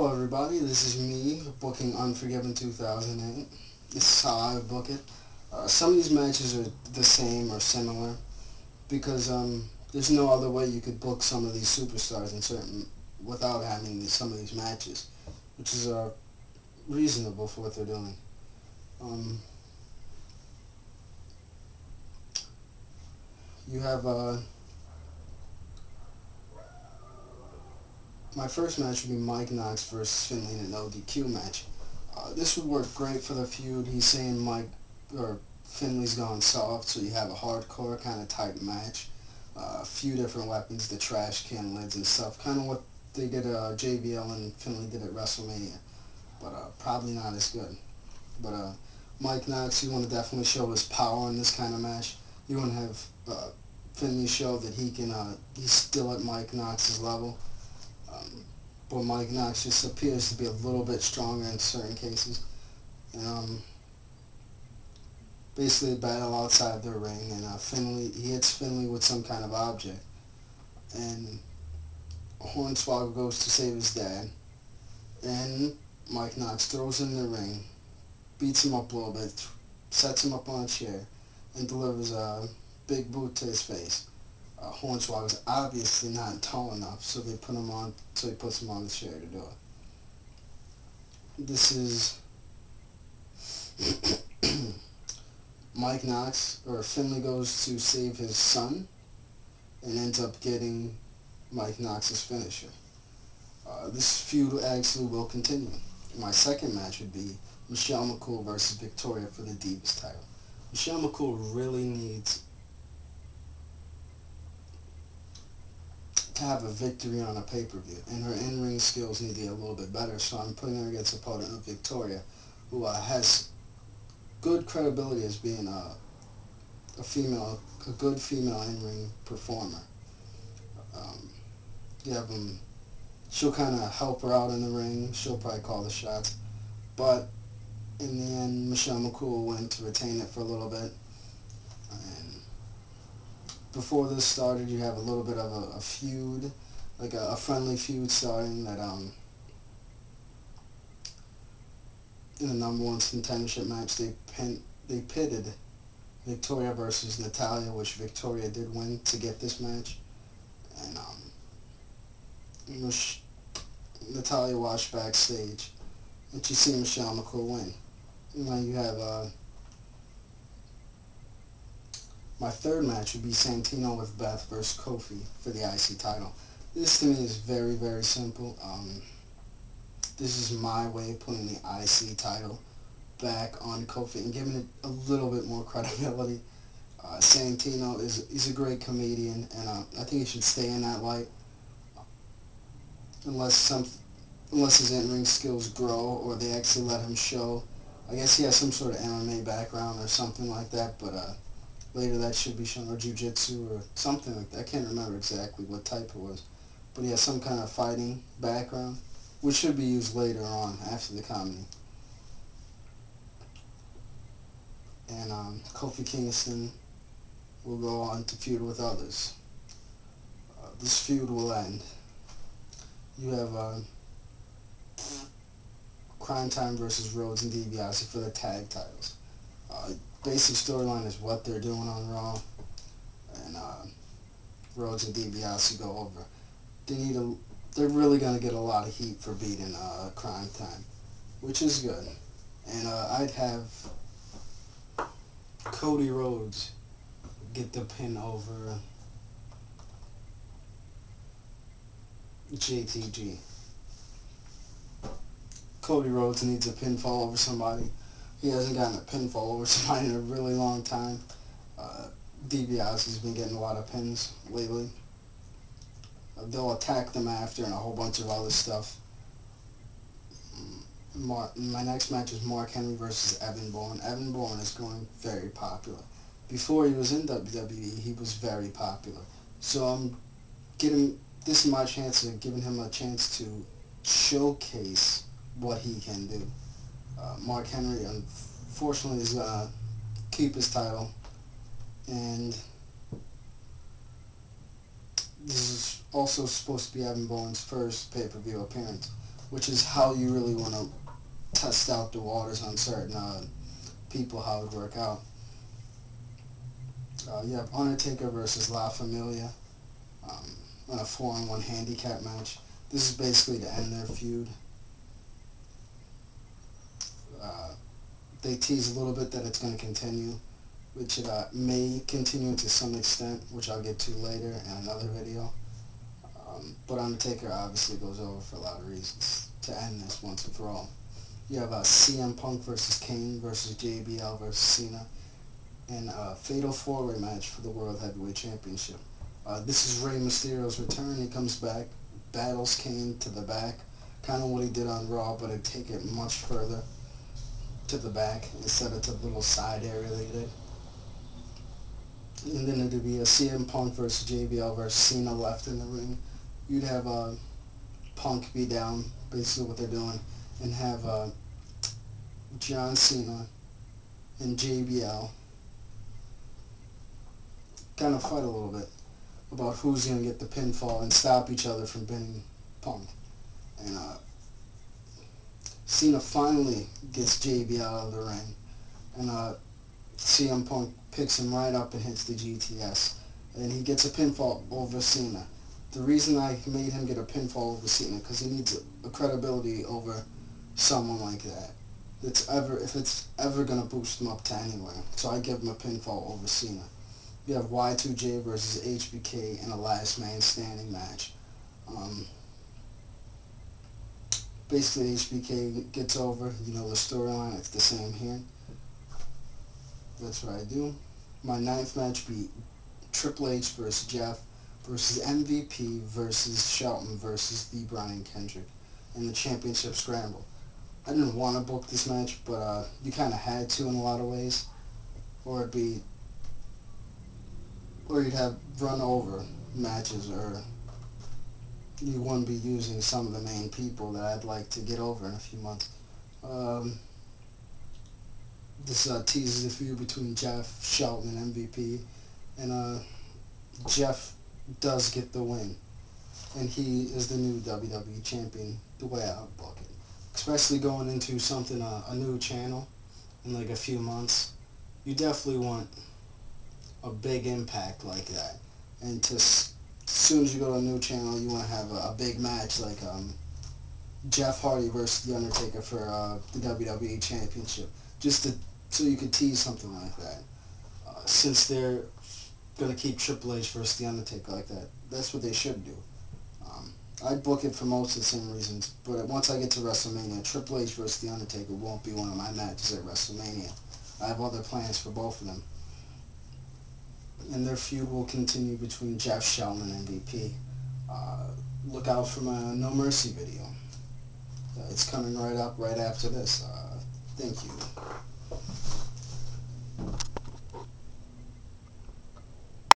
Hello everybody, this is me booking Unforgiven 2008. This is how I would book it. Some of these matches are the same or similar because there's no other way you could book some of these superstars in certain without having some of these matches, which is reasonable for what they're doing. You have my first match would be Mike Knox versus Finlay in an ODQ match. This would work great for the feud. He's saying or Finlay's gone soft, so you have a hardcore kind of type match. A few different weapons, the trash can lids and stuff. Kind of what they did JBL and Finlay did at WrestleMania, but probably not as good. But Mike Knox, you want to definitely show his power in this kind of match. You want to have Finlay show that he's still at Mike Knox's level. But Mike Knox just appears to be a little bit stronger in certain cases. And basically battle outside the ring, and he hits Finlay with some kind of object. And Hornswoggle goes to save his dad. And Mike Knox throws him in the ring, beats him up a little bit, sets him up on a chair, and delivers a big boot to his face. Hornswoggle's obviously not tall enough, so he puts him on the chair to do it. This is Mike Knox, or Finlay goes to save his son, and ends up getting Mike Knox's finisher. This feud actually will continue. My second match would be Michele MCcool versus Victoria for the Dibiase title. Michele MCcool really needs to have a victory on a pay-per-view, and her in-ring skills need to get a little bit better, so I'm putting her against opponent of Victoria, who has good credibility as being a good female in-ring performer. She'll kind of help her out in the ring, she'll probably call the shots, but in the end, Michele MCcool will win to retain it for a little bit. And before this started, you have a little bit of a feud, like a friendly feud starting that in the number one contendership match they pitted Victoria versus Natalya, which Victoria did win to get this match, and Natalya watched backstage and she seen Michele MCcool win. Now you have my third match would be Santino with Beth versus Kofi for the IC title. This to me is very, very simple. This is my way of putting the IC title back on Kofi and giving it a little bit more credibility. Santino he's a great comedian, and I think he should stay in that light unless his in-ring skills grow or they actually let him show. I guess he has some sort of MMA background or something like that, but later that should be shown, or jiu-jitsu or something like that. I can't remember exactly what type it was, but he has some kind of fighting background, which should be used later on after the comedy. And Kofi Kingston will go on to feud with others. This feud will end. You have Tyme versus Rhodes and Dibiase for the tag titles. Basic storyline is what they're doing on Raw, and Rhodes and Dibiase go over. They're really going to get a lot of heat for beating Cryme, which is good. And I'd have Cody Rhodes get the pin over JTG. Cody Rhodes needs a pinfall over somebody. He hasn't gotten a pinfall over somebody in a really long time. Dibiase's been getting a lot of pins lately. They'll attack them after and a whole bunch of other stuff. My next match is Mark Henry versus Evan Bourne. Evan Bourne is going very popular. Before he was in WWE, he was very popular. So this is my chance of giving him a chance to showcase what he can do. Mark Henry, unfortunately, is going to keep his title, and this is also supposed to be Evan Bourne's first pay-per-view appearance. which is how you really want to test out the waters on certain people, how it would work out. You have Undertaker versus La Familia um, in a 4-on-1 handicap match. This is basically to end their feud. Uh, they tease a little bit that it's going to continue, which it may continue to some extent, which I'll get to later in another video. But Undertaker obviously goes over for a lot of reasons to end this once and for all. You have CM Punk versus Kane versus JBL versus Cena in a fatal 4-way match for the World Heavyweight Championship. This is Rey Mysterio's return. He comes back, battles Kane to the back, kind of what he did on Raw, but he'd take it much further to the back instead of to the little side area they did. And then it'd be a CM Punk versus JBL versus Cena left in the ring. You'd have Punk be down, basically what they're doing, and have John Cena and JBL kind of fight a little bit about who's going to get the pinfall and stop each other from pinning Punk. And Cena finally gets JBL out of the ring, and CM Punk picks him right up and hits the GTS, and he gets a pinfall over Cena. The reason I made him get a pinfall over Cena, because he needs a credibility over someone like that. If it's ever going to boost him up to anywhere. So I give him a pinfall over Cena. You have Y2J versus HBK in a last man standing match. Basically, HBK gets over. You know the storyline. It's the same here. That's what I do. My 9th match be Triple H versus Jeff versus MVP versus Shelton versus the Brian Kendrick in the championship scramble. I didn't want to book this match, but you kind of had to in a lot of ways, or you'd have run over matches, or you wouldn't be using some of the main people that I'd like to get over in a few months. This teases the feud between Jeff, Shelton, and MVP, and Jeff does get the win, and he is the new WWE champion, the way I would book it. Especially going into something, a new channel in like a few months, you definitely want a big impact like that. And as soon as you go to a new channel, you want to have a big match like Jeff Hardy versus The Undertaker for the WWE Championship, so you could tease something like that. Since they're going to keep Triple H versus The Undertaker like that, that's what they should do. I'd book it for most of the same reasons, but once I get to WrestleMania, Triple H versus The Undertaker won't be one of my matches at WrestleMania. I have other plans for both of them. And their feud will continue between Jeff, Shelton, and MVP. Look out for my No Mercy video. It's coming right up right after this. Thank you.